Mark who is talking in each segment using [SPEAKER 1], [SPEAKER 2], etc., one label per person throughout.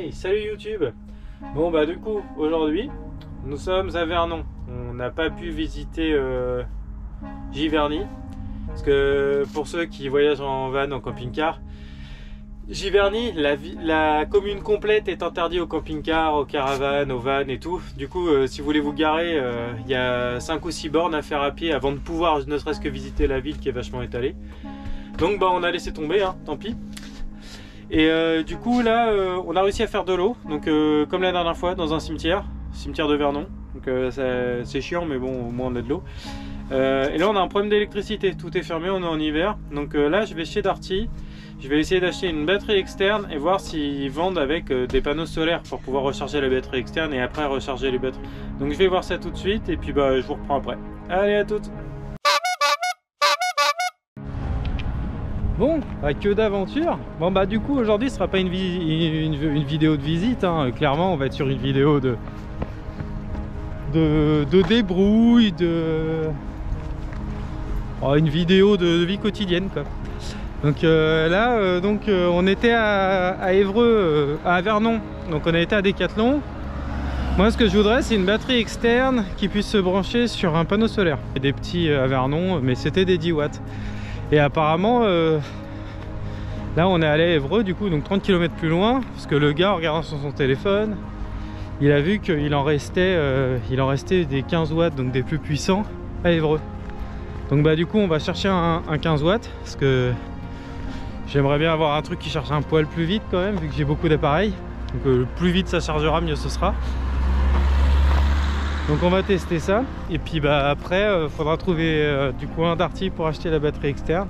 [SPEAKER 1] Hey, salut YouTube. Bon bah du coup aujourd'hui nous sommes à Vernon. On n'a pas pu visiter Giverny parce que pour ceux qui voyagent en van, en camping-car, Giverny, la commune complète est interdite aux camping-cars, aux caravanes, aux vannes et tout. Du coup si vous voulez vous garer, il y a 5 ou 6 bornes à faire à pied avant de pouvoir ne serait-ce que visiter la ville qui est vachement étalée. Donc bah on a laissé tomber, hein, tant pis. Et du coup là on a réussi à faire de l'eau, donc comme la dernière fois dans un cimetière de Vernon. Donc c'est chiant mais bon au moins on a de l'eau. Et là on a un problème d'électricité, tout est fermé, on est en hiver. Donc là je vais chez Darty, je vais essayer d'acheter une batterie externe et voir s'ils vendent avec des panneaux solaires pour pouvoir recharger la batterie externe et après recharger les batteries. Donc je vais voir ça tout de suite et puis bah je vous reprends après. Allez, à toutes. Bon, bah, que d'aventure. Bon bah du coup aujourd'hui ce sera pas une vidéo de visite, hein. Clairement on va être sur une vidéo de débrouille, une vidéo de vie quotidienne quoi. Donc là on était à Évreux, à Vernon, donc on a été à Decathlon. Moi ce que je voudrais c'est une batterie externe qui puisse se brancher sur un panneau solaire. Il y a des petits à Vernon mais c'était des 10 watts. Et apparemment, là on est allé à Évreux du coup, donc 30 km plus loin, parce que le gars en regardant sur son téléphone, il a vu qu'il en restait, des 15 watts, donc des plus puissants, à Évreux. Donc bah du coup on va chercher un 15 watts, parce que j'aimerais bien avoir un truc qui charge un poil plus vite quand même, vu que j'ai beaucoup d'appareils. Donc plus vite ça chargera, mieux ce sera. Donc on va tester ça et puis bah après faudra trouver du coup un Darty pour acheter la batterie externe,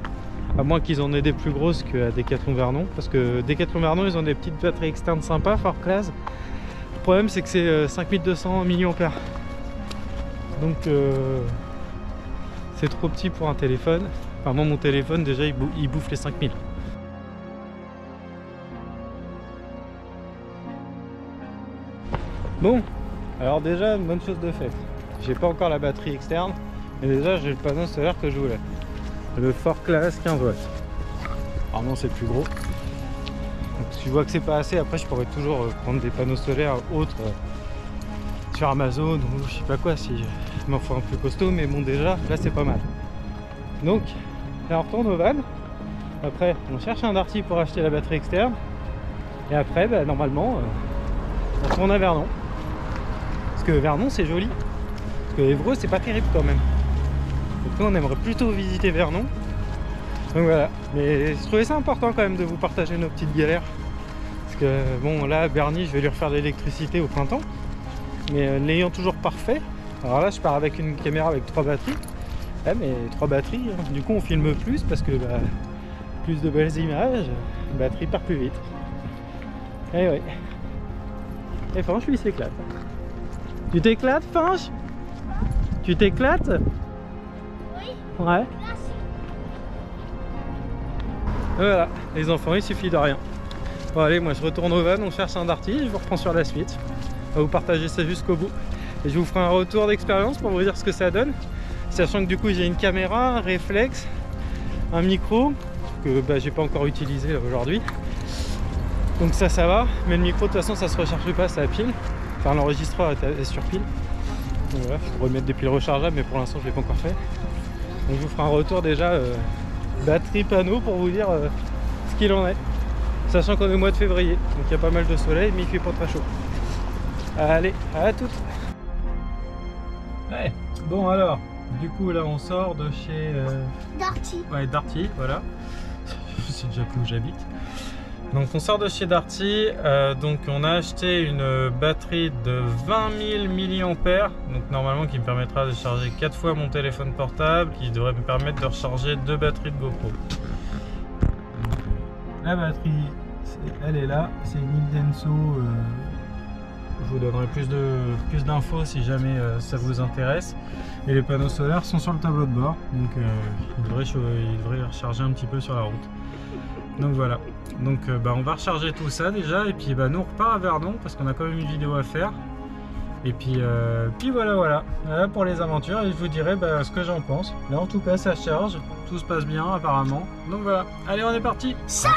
[SPEAKER 1] à moins qu'ils en aient des plus grosses que Decathlon Vernon, parce que Decathlon Vernon ils ont des petites batteries externes sympas, fort classe. Le problème c'est que c'est 5200 mAh, donc c'est trop petit pour un téléphone. Enfin moi mon téléphone déjà il bouffe les 5000. Bon, alors déjà une bonne chose de faite, j'ai pas encore la batterie externe, mais déjà j'ai le panneau solaire que je voulais, le Fort Class 15 watts. Alors non c'est le plus gros, donc si je vois que c'est pas assez, après je pourrais toujours prendre des panneaux solaires autres sur Amazon ou je sais pas quoi si il m'en faut un plus costaud, mais bon déjà là c'est pas mal. Donc là on retourne au van, après on cherche un Darty pour acheter la batterie externe et après bah, normalement on retourne à Vernon. Parce que Vernon c'est joli, parce que Évreux c'est pas terrible quand même. Donc nous on aimerait plutôt visiter Vernon. Donc voilà, mais je trouvais ça important quand même de vous partager nos petites galères. Parce que bon là Bernie je vais lui refaire de l'électricité au printemps, mais l'ayant toujours parfait. Alors là je pars avec une caméra avec 3 batteries. Ouais, mais 3 batteries, hein. Du coup on filme plus parce que bah, plus de belles images, la batterie part plus vite. Et ouais. Et franchement lui s'éclate. Tu t'éclates, Fanch? Tu t'éclates? Oui. Ouais. Voilà, les enfants, il suffit de rien. Bon allez, moi je retourne au van, on cherche un Darty, je vous reprends sur la suite. On va vous partager ça jusqu'au bout. Et je vous ferai un retour d'expérience pour vous dire ce que ça donne. Sachant que du coup j'ai une caméra, un réflexe, un micro, que bah, j'ai pas encore utilisé aujourd'hui. Donc ça va, mais le micro de toute façon ça se recharge pas, c'est à pile. Enfin l'enregistreur est sur pile. Donc voilà, je pourrais mettre des piles rechargeables mais pour l'instant je l'ai pas encore fait. Donc je vous ferai un retour déjà batterie panneau pour vous dire ce qu'il en est. Sachant qu'on est au mois de février, donc il y a pas mal de soleil mais il fait pas très chaud. Allez, à toutes. Ouais, bon alors, du coup là on sort de chez
[SPEAKER 2] Darty.
[SPEAKER 1] Ouais, Darty, voilà. C'est déjà plus où j'habite. Donc on sort de chez Darty, donc on a acheté une batterie de 20 000 mAh, donc normalement qui me permettra de charger 4 fois mon téléphone portable, qui devrait me permettre de recharger 2 batteries de GoPro. Donc, la batterie, elle est là, c'est une Intenso, je vous donnerai plus d'infos si jamais ça vous intéresse. Et les panneaux solaires sont sur le tableau de bord, donc il devrait recharger un petit peu sur la route. Donc voilà, donc bah, on va recharger tout ça déjà et puis bah, nous on repart à Vernon parce qu'on a quand même une vidéo à faire. Et puis voilà pour les aventures et je vous dirai bah, ce que j'en pense. Là en tout cas ça charge, tout se passe bien apparemment. Donc voilà, allez on est parti.
[SPEAKER 2] Salut.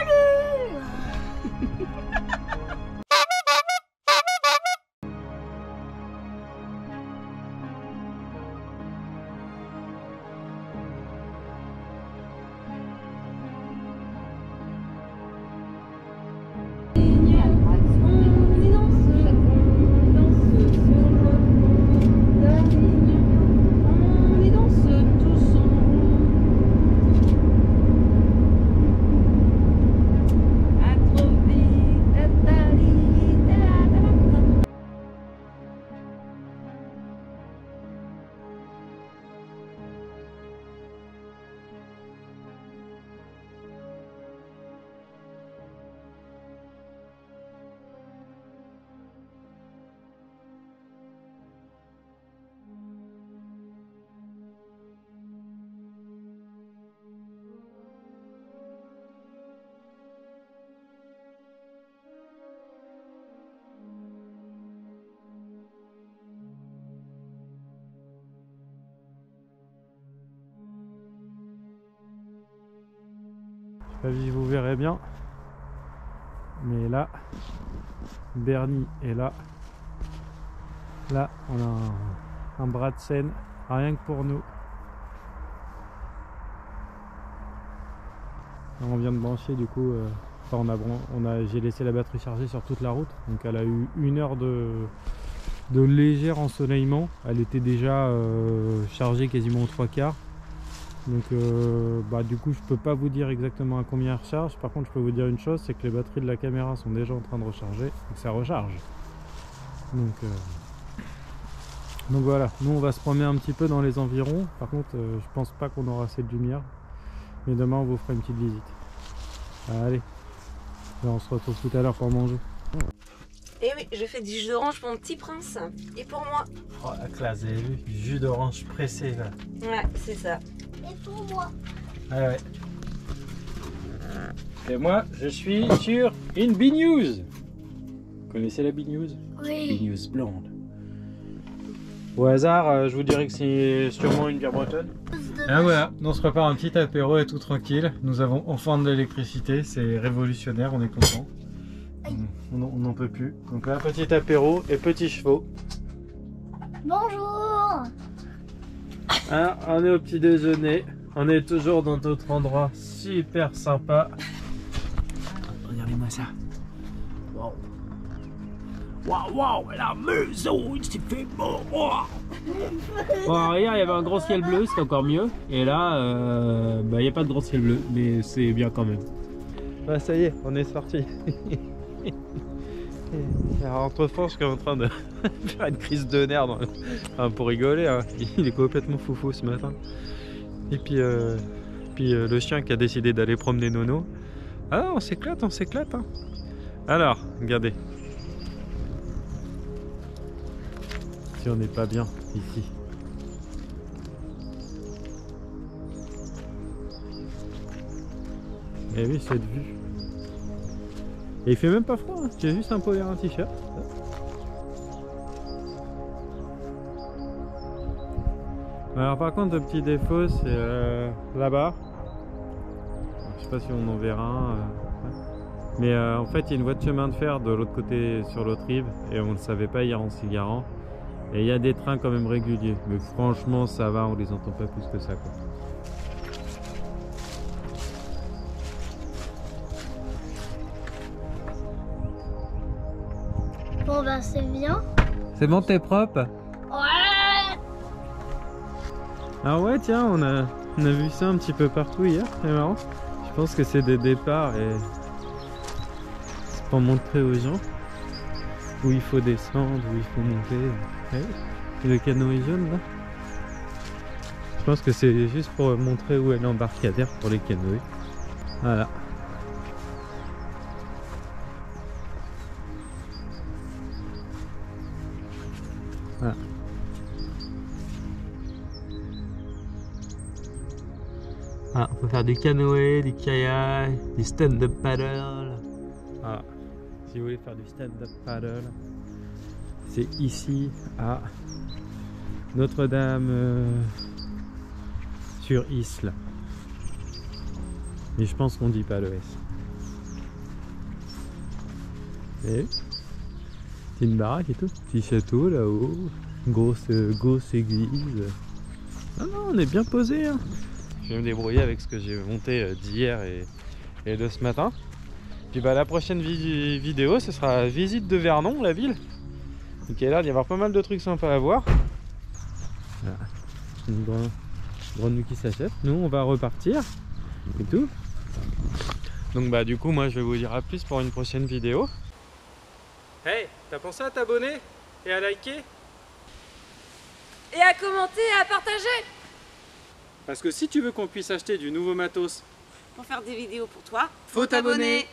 [SPEAKER 1] sais pas si vous verrez bien. Mais là, Bernie est là. Là, on a un bras de Seine, rien que pour nous. On vient de brancher du coup, j'ai laissé la batterie chargée sur toute la route. Donc elle a eu 1 heure de léger ensoleillement. Elle était déjà chargée quasiment aux 3/4. Donc du coup je peux pas vous dire exactement à combien elle recharge. Par contre je peux vous dire une chose, c'est que les batteries de la caméra sont déjà en train de recharger et que ça recharge. Donc voilà, nous on va se promener un petit peu dans les environs. Par contre je pense pas qu'on aura assez de lumière, mais demain on vous fera une petite visite. Allez, là, on se retrouve tout à l'heure pour manger.
[SPEAKER 2] Et oui, je fais du jus d'orange pour mon petit prince et pour moi.
[SPEAKER 1] Oh la classe, vous avez vu, du jus d'orange pressé là.
[SPEAKER 2] Ouais, c'est ça.
[SPEAKER 3] Et pour moi.
[SPEAKER 1] Ah ouais. Et moi, je suis sur une B-News. Vous connaissez la B-News?
[SPEAKER 3] Oui.
[SPEAKER 1] B-News blonde. Au hasard, je vous dirais que c'est sûrement une bière bretonne. Ah voilà, on se prépare un petit apéro et tout tranquille. Nous avons enfin de l'électricité, c'est révolutionnaire, on est content. On n'en peut plus. Donc là, petit apéro et petits chevaux.
[SPEAKER 3] Bonjour.
[SPEAKER 1] Ah, on est au petit déjeuner. On est toujours dans notre endroit super sympa. Regardez-moi ça. Wow. Waouh, waouh, la maison, il s'est fait beau. Wow. Bon, hier, il y avait un gros ciel bleu, c'était encore mieux. Et là, il n'y a pas de gros ciel bleu, mais c'est bien quand même. Ah, ça y est, on est sorti. Alors, entre-temps, je suis en train de faire une crise de nerfs pour rigoler. Hein. Il est complètement foufou ce matin. Et puis le chien qui a décidé d'aller promener Nono. Ah, on s'éclate, on s'éclate. Hein. Alors, regardez. Si on n'est pas bien ici. Et oui, cette vue. Et il fait même pas froid, hein. J'ai juste un peu un t-shirt. Alors par contre, le petit défaut, c'est là-bas. Je sais pas si on en verra un. Mais en fait, il y a une voie de chemin de fer de l'autre côté, sur l'autre rive. Et on ne le savait pas hier en s'y garant. Et il y a des trains quand même réguliers. Mais franchement, ça va, on les entend pas plus que ça, quoi.
[SPEAKER 3] Bon bah c'est bien.
[SPEAKER 1] C'est bon, t'es propre?
[SPEAKER 3] Ouais.
[SPEAKER 1] Ah ouais, tiens, on a vu ça un petit peu partout hier, c'est marrant. Je pense que c'est des départs et c'est pour montrer aux gens où il faut descendre, où il faut monter. Et le canoë jaune là. Je pense que c'est juste pour montrer où est l'embarcadère pour les canoës. Voilà. Voilà. Ah, on peut faire du canoë, du kayak, du stand-up paddle. Ah, si vous voulez faire du stand-up paddle, c'est ici à Notre-Dame sur Isle. Et je pense qu'on dit pas le S. Et c'est une baraque et tout, petit château là-haut, grosse église. Ah non, on est bien posé, hein. Je vais me débrouiller avec ce que j'ai monté d'hier et de ce matin. Puis la prochaine vidéo, ce sera visite de Vernon, la ville. Donc là, il va y avoir pas mal de trucs sympas à voir. Voilà. Une grande nuit qui s'achève. Nous, on va repartir et tout. Donc du coup, moi, je vais vous dire à plus pour une prochaine vidéo. Hey, t'as pensé à t'abonner et à liker?
[SPEAKER 2] Et à commenter et à partager.
[SPEAKER 1] Parce que si tu veux qu'on puisse acheter du nouveau matos
[SPEAKER 2] Pour faire des vidéos pour toi,
[SPEAKER 1] faut t'abonner.